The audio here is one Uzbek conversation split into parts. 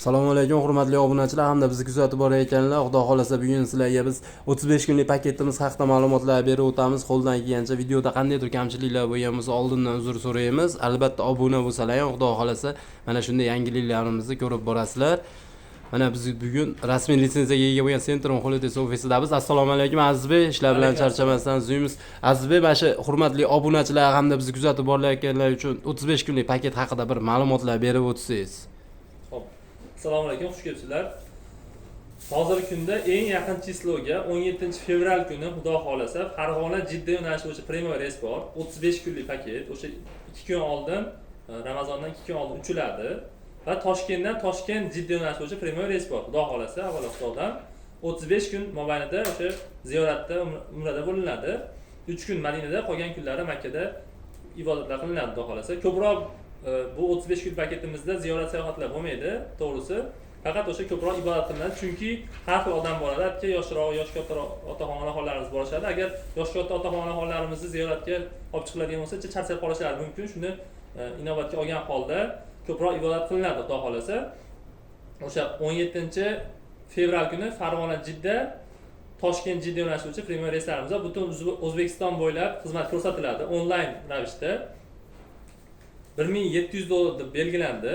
Assalomu alaykum hurmatli obunachilar hamda bizni kuzatib borayotganlar. Xudo xolasa bugun sizlarga biz 35 kunlik paketimiz haqida ma'lumotlar berib o'tamiz. Qo'ldan kelgancha videoda qandaydir kamchiliklar bo'lgan bo'lsa oldindan uzr so'raymiz. Albatta obuna bo'lsalar ham xudo xolasa mana shunday yangiliklarimizni ko'rib borasizlar. Mana biz bugun rasmiy litsenziyaga ega bo'lgan Centrum Holidays ofisidamiz. Assalomu alaykum Azizbek, ishlar bilan charchamasdan uzuymiz. Azizbek, mana shu hurmatli obunachilar hamda bizni kuzatib borayotganlar uchun 35 kunlik paket haqida bir ma'lumotlar berib o'tsangiz. Assalomu alaykum, xush kelibsizlar. Hozirgi kunda eng yaqin chisloga 17-fevral kuni xudo xolasa Farg'ona Jidda yo'nalishi bo'yicha premyer reys bor. 35 kunlik paket. O'sha 2 kun oldin, Ramazondan 2 kun oldin uchiladi va Toshkentdan Toshkent Jidda yo'nalishi bo'yicha premyer reys bor. Xudo xolasa avvalo Xudodan 35 kun mobaynida o'sha ziyoratda, umrada bo'linadi. 3 kun Madinada, qolgan kunlari Makkada ibodatlar qilinadi xudo xolasa. Ko'proq bu 35 kun paketimizda ziyorat sayohatlar bo'lmaydi, to'g'risi. Faqat o'sha ko'proq ibodat qilinadi, chunki har xil odam boradi. Hatto yoshroq, yosh kattaroq ota-onalarimiz borishadi. Agar yosh katta ota-onalarimizni ziyoratga olib chiqiladigan bo'lsa, charchab qolishlari mumkin. Shuni inobatga olgan holda ko'proq ibodat qilinadi, xudo xolasa. O'sha 17-fevral kuni Farg'ona Jidda, Toshkent Jidda yo'nalishi bo'yicha premyer reyslarimiz butun O'zbekiston bo'ylab xizmat ko'rsatiladi onlayn ravishda. $1700 deb belgilandi.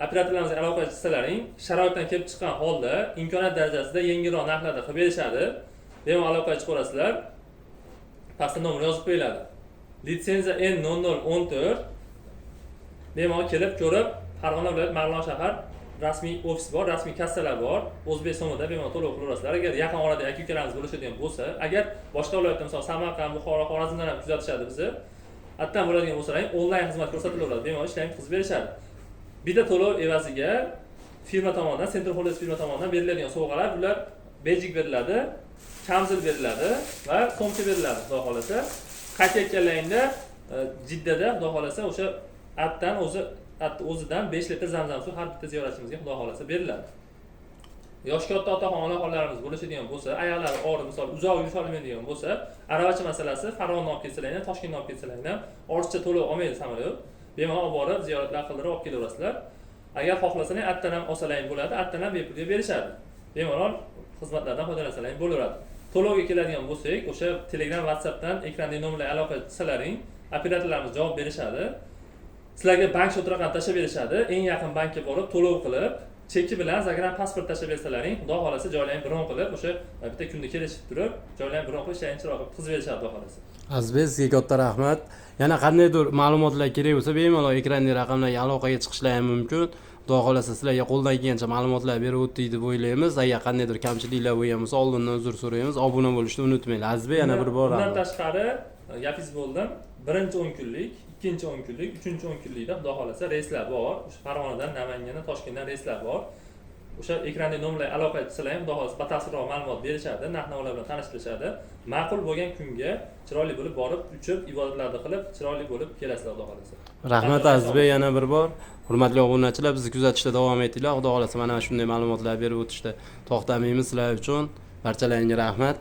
Operatorlarimizga aloqa qilsalaring, sharoitdan kelib chiqqan holda imkoniyat darajasida yengilroq narxlarda qilib berishadi. Bemalol aloqa chiqib olasizlar. Pastda nomer yozib qo'yiladi. Litsenziya N0014. Bemalol kelib ko'rib, Farg'ona viloyat Marg'ilon shahar rasmiy ofis bor, rasmiy kassalar bor. O'zbek so'mida bemalol to'lov qilib olasizlar. Agar yaqin orada aka-ukalarimiz bo'lishadigan bo'lsa, agar boshqa viloyatda, masalan, Samarqand, Buxoro, Xorazmdan ham kuzatishadi bizni. Hattan bo'ladigan bo'lsalar, onlayn xizmat ko'rsatilaveradi, bemalol ishlarni qilib berishadi. Bitta to'lov evaziga firma tomonidan, Centrum Holidays firma tomonidan beriladigan sovg'alar, bular bejik beriladi, kamzil beriladi va so'mka beriladi, xudo xolasa. Qaytayotganlaringda Jiddada, xudo xolasa, o'sha o'zidan 5 litr zamzam suv har bitta ziyoratchimizga xudo xolasa beriladi. Yosh katta ota-onalarimiz bo'lishadigan bo'lsa, ayoqlari og'ir, misol uzoq yurish olmaydigan bo'lsa, aravacha masalasi Farg'ona olib ketsalar, Toshkentdan olib ketsalar, ortiqcha to'lov olmaydi samolyot. Bemalol olib borib, ziyoratlar qildirib olib kelaverasizlar. Agar xohlasangiz, atdan ham olsalaring bo'ladi, atdan ham bepulga berishadi. Bemalol xizmatlardan foydalansalar bo'laveradi. To'lovga keladigan bo'lsak, o'sha Telegram, WhatsAppdan ekrandagi nomerlarga aloqa qilsalaring, operatorlarimiz javob berishadi. Sizlarga bank shot raqam tashab berishadi. Eng yaqin bankka borib to'lov qilib, cheki bilan zagran pasport tashab bersalaring, xudo xolasa joylarni bron qilib, o'sha bitta kunda kelishib turib, joylarni bron qilib, ishlarini chiroq qilib qilib berishadi, xudo xolasa. Azizbek, sizga katta rahmat. Yana qandaydir ma'lumotlar kerak bo'lsa, bemalol ekrandagi raqamlarga aloqaga chiqishlar ham mumkin. Xudo xolasa sizlarga qo'ldan kelgancha ma'lumotlar berib o'tdik deb o'ylaymiz. Agar qandaydir kamchiliklar bo'lgan bo'lsa, oldindan uzr so'raymiz. Obuna bo'lishni unutmanglar. Azizbek, yana bir bor. Bundan tashqari, gapingiz bo'ldim. Birinchi 10 kunlik, ikkinchi 10 kunlik, uchinchi 10 kunlikda xudo xolasa reyslar bor. O'sha Farg'onadan, Namangandan, Toshkentdan reyslar bor. O'sha ekrandagi nomerlarga aloqa qilsalar ham xudo xolasa batafsilroq ma'lumot berishadi, narx-navolar bilan tanishtirishadi. Ma'qul bo'lgan kunga chiroyli bo'lib borib, uchib, ibodatlarni qilib, chiroyli bo'lib kelasizlar, xudo xolasa. Rahmat Azizbek, yana bir bor. Hurmatli obunachilar, bizni kuzatishda davom etinglar. Xudo xolasa mana shunday ma'lumotlar berib o'tishda to'xtamaymiz sizlar uchun. Barchalaringga rahmat.